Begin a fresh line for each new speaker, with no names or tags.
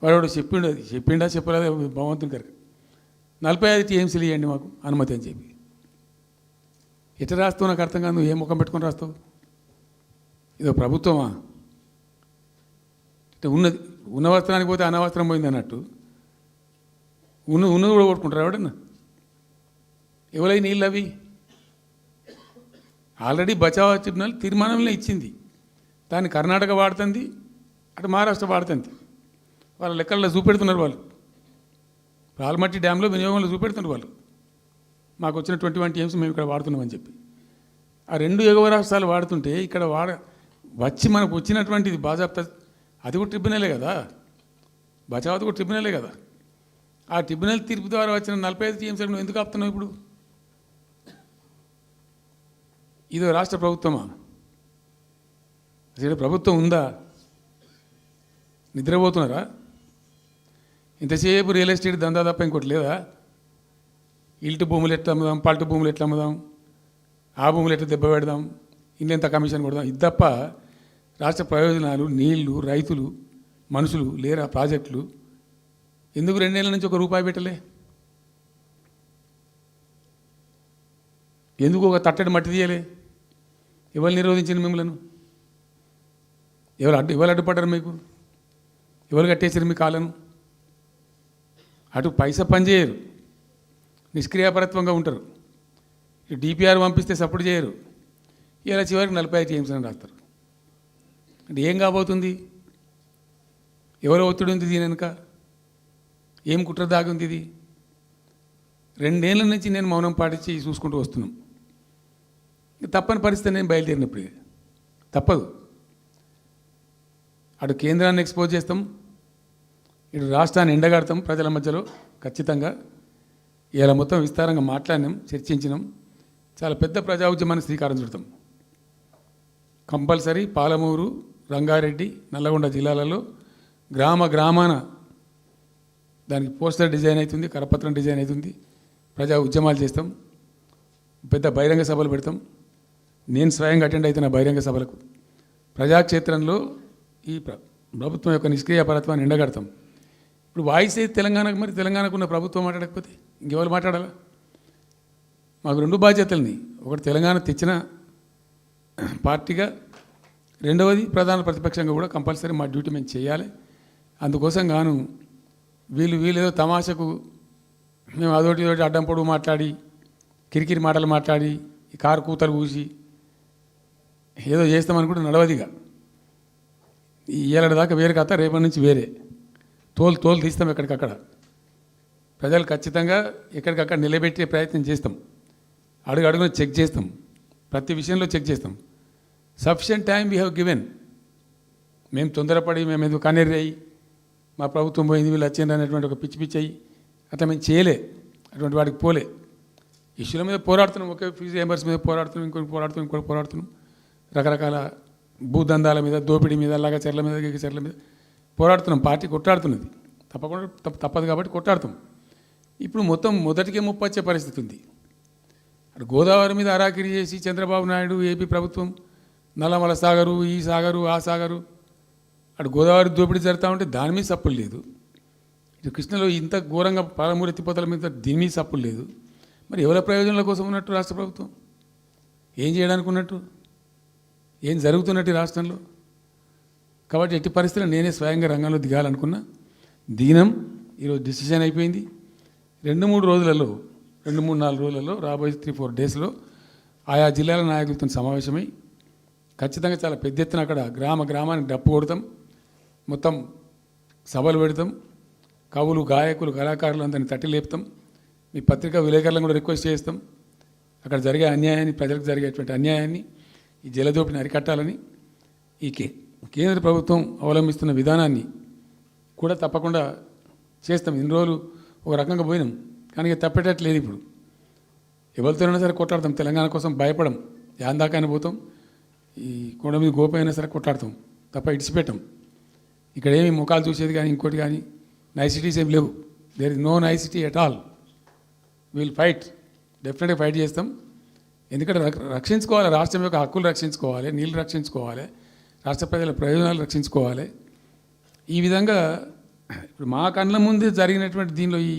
వాడు చెప్పిండా చెప్పలేదా భగవంతుని గారు 45 టీఎంసీలు ఇవ్వండి మాకు అనుమతి అని చెప్పి. ఎట్లా రాస్తావు నాకు అర్థం కాదు. నువ్వు ఏం ముఖం పెట్టుకొని రాస్తావు? ఇదో ప్రభుత్వమా? అంటే ఉన్న వస్త్రానికి పోతే అనవసరం పోయింది అన్నట్టు ఉన్నది కూడా కొట్టుకుంటారు ఎవడన్నా. ఎవరై నీళ్ళు అవి ఆల్రెడీ బచావ్ ట్రిబ్యునల్ తీర్మానంలో ఇచ్చింది. దాన్ని కర్ణాటక వాడుతుంది, అటు మహారాష్ట్ర వాడుతుంది. వాళ్ళ లెక్కల్లో చూపెడుతున్నారు వాళ్ళు. ఆల్మట్టి డ్యాంలో వినియోగంలో చూపెడుతున్నారు వాళ్ళు. మాకు వచ్చిన 21 టీఎంసీ మేము ఇక్కడ వాడుతున్నామని చెప్పి. ఆ 2 ఎగువ రాష్ట్రాలు వాడుతుంటే ఇక్కడ వచ్చి మనకు వచ్చినటువంటిది బాజాప్తా అది కూడా ట్రిబ్యునలే కదా. బచావత్ కూడా ట్రిబ్యునలే కదా. ఆ ట్రిబ్యునల్ తీర్పు ద్వారా వచ్చిన 45 టీఎంసీలు నువ్వు ఎందుకు ఆపుతున్నావు ఇప్పుడు? ఇదో రాష్ట్ర ప్రభుత్వమా? అసలు ప్రభుత్వం ఉందా? నిద్రపోతున్నారా? ఇంతసేపు రియల్ ఎస్టేట్ దందా తప్ప ఇంకోటి లేదా? ఇల్టు భూములు ఎట్లా అమ్ముదాం, పల్టు భూములు ఎట్లా అమ్ముదాం, ఆ భూములు ఎట్లా దెబ్బ పెడదాం, ఇంకెంత కమిషన్ కొడదాం, ఇది తప్ప రాష్ట్ర ప్రయోజనాలు, నీళ్లు, రైతులు, మనుషులు లేరా? ప్రాజెక్టులు ఎందుకు 2 ఏళ్ళ నుంచి ₹1 పెట్టలే? ఎందుకు ఒక తట్టడి మట్టి తీయలే? ఎవరు నిరోధించింది మిమ్మల్ని? ఎవరు అడ్డుపడ్డారు మీకు? ఎవరు కట్టేసారు మీ కాళ్ళను? అటు పైసా పనిచేయరు, నిష్క్రియాపరత్వంగా ఉంటారు. డిపిఆర్ పంపిస్తే సపోర్ట్ చేయరు. ఇలా చివరికి 45 టీఎంసీ అని రాస్తారు. అంటే ఏం కాబోతుంది? ఎవరో ఒత్తిడి ఉంది దీని వెనుక? ఏం కుట్ర దాగి ఉంది ఇది? 2 ఏళ్ళ నుంచి నేను మౌనం పాటించి చూసుకుంటూ వస్తున్నాం. తప్పని పరిస్థితి నేను బయలుదేరినప్పుడు తప్పదు. అటు కేంద్రాన్ని ఎక్స్పోజ్ చేస్తాం, ఇటు రాష్ట్రాన్ని ఎండగడతాం ప్రజల మధ్యలో ఖచ్చితంగా. ఇలా మొత్తం విస్తారంగా మాట్లాడినాం, చర్చించినాం. చాలా పెద్ద ప్రజా ఉద్యమాన్ని శ్రీకారం చుడతాం. కంపల్సరీ పాలమూరు, రంగారెడ్డి, నల్లగొండ జిల్లాలలో గ్రామాన దానికి పోస్టర్ డిజైన్ అవుతుంది, కరపత్రం డిజైన్ అవుతుంది. ప్రజా ఉద్యమాలు చేస్తాం, పెద్ద బహిరంగ సభలు పెడతాం. నేను స్వయంగా అటెండ్ అవుతున్న బహిరంగ సభలకు. ప్రజాక్షేత్రంలో ఈ ప్రభుత్వం యొక్క నిష్క్రియాపరత్వాన్ని ఎండగడతాం. ఇప్పుడు వాయిస్ అయితే తెలంగాణకు, మరి తెలంగాణకు ఉన్న ప్రభుత్వం మాట్లాడకపోతే ఇంకెవరు మాట్లాడాలా? మాకు 2 బాధ్యతలని. ఒకటి తెలంగాణ తెచ్చిన పార్టీగా, రెండవది ప్రధాన ప్రతిపక్షంగా కూడా కంపల్సరీ మా డ్యూటీ మేము చేయాలి. అందుకోసం గాను వీళ్ళు ఏదో తమాషకు మేము అదోటి ఇదోటి అడ్డం పొడుగు మాట్లాడి, కిరికిరి మాటలు మాట్లాడి, ఈ కారు కూతలు కూసి ఏదో చేస్తామనుకుంటే నడవదిగా. ఈ ఏళ్ళ దాకా వేరే కథ, రేపటి నుంచి వేరే తోలు తీస్తాం ఎక్కడికక్కడ. ప్రజలు ఖచ్చితంగా ఎక్కడికక్కడ నిలబెట్టే ప్రయత్నం చేస్తాం. అడుగున చెక్ చేస్తాం, ప్రతి విషయంలో చెక్ చేస్తాం. Sufficient time we have given. మేము తొందరపడి మేము ఎందుకు కన్నెర్రయ్యి మా ప్రభుత్వం పోయింది వీళ్ళు వచ్చింది అనేటువంటి ఒక పిచ్చి అయ్యి అట్లా మేము చేయలే, అటువంటి వాడికి పోలే. ఇష్యూల మీద పోరాడుతున్నాం, ఒకే ఫీజు రియంబర్స్ మీద పోరాడుతున్నాం, ఇంకోటి పోరాడుతున్నాం. రకరకాల భూదందాల మీద, దోపిడీ మీద, చెర్ల మీద, చెర్ల మీద పోరాడుతున్నాం. పార్టీ కొట్లాడుతున్నది, తప్పదు కాబట్టి కొట్లాడుతాం. ఇప్పుడు మొత్తం మొదటికే ముప్పొచ్చే పరిస్థితి ఉంది. అటు గోదావరి మీద అరాకిరి చేసి చంద్రబాబు నాయుడు, ఏపీ ప్రభుత్వం నల్లమల సాగరు, ఈ సాగరు, ఆ సాగరు, అటు గోదావరి దోపిడీ జరుగుతూ ఉంటే దాని మీద సప్పులు లేదు. ఇటు కృష్ణలో ఇంత ఘోరంగా పాలమూరు ఎత్తిపోతల మీద దీని మీద సప్పులు లేదు. మరి ఎవరి ప్రయోజనాల కోసం ఉన్నట్టు రాష్ట్ర ప్రభుత్వం? ఏం చేయడానికి ఉన్నట్టు? ఏం జరుగుతున్నట్టు రాష్ట్రంలో? కాబట్టి ఎట్టి పరిస్థితుల్లో నేనే స్వయంగా రంగంలో దిగాలనుకున్నా. దినం ఈరోజు డిసిషన్ అయిపోయింది. 2-3 రోజులలో, 2-3-4 రోజులలో, రాబోయే 3-4 డేస్లో ఆయా జిల్లాల నాయకులతో సమావేశమై ఖచ్చితంగా చాలా పెద్ద ఎత్తున అక్కడ గ్రామానికి డప్పు కొడతాం, మొత్తం సభలు పెడతాం, కవులు, గాయకులు, కళాకారులు అందరినీ తట్టి లేపుతాం. మీ పత్రికా విలేకరులను కూడా రిక్వెస్ట్ చేస్తాం. అక్కడ జరిగే అన్యాయాన్ని, ప్రజలకు జరిగేటువంటి అన్యాయాన్ని, ఈ జలదోపిని అరికట్టాలని ఈ కేంద్ర ప్రభుత్వం అవలంబిస్తున్న విధానాన్ని కూడా తప్పకుండా చేస్తాం. ఇన్ని రోజులు ఒక రకంగా పోయినాం, కానీ తప్పేటట్లేదు. ఇప్పుడు ఎవరితోనైనా సరే కొట్లాడతాం, తెలంగాణ కోసం భయపడం, యాందాకాని పోతాం, ఈ కొండ మీద గోపైనా సరే కొట్లాడతాం, తప్ప ఇడిచిపెట్టాం. ఇక్కడ ఏమి ముఖాలు చూసేది కానీ ఇంకోటి కానీ నైసిటీస్ ఏమి లేవు. There is no nicety at all. Will fight, డెఫినెట్గా ఫైట్ చేస్తాం. ఎందుకంటే రక్షించుకోవాలి, రాష్ట్రం యొక్క హక్కులు రక్షించుకోవాలి, నీళ్ళు రక్షించుకోవాలి, రాష్ట్ర ప్రజల ప్రయోజనాలు రక్షించుకోవాలి. ఈ విధంగా ఇప్పుడు మా కళ్ళ ముందే జరిగినటువంటి దీనిలో ఈ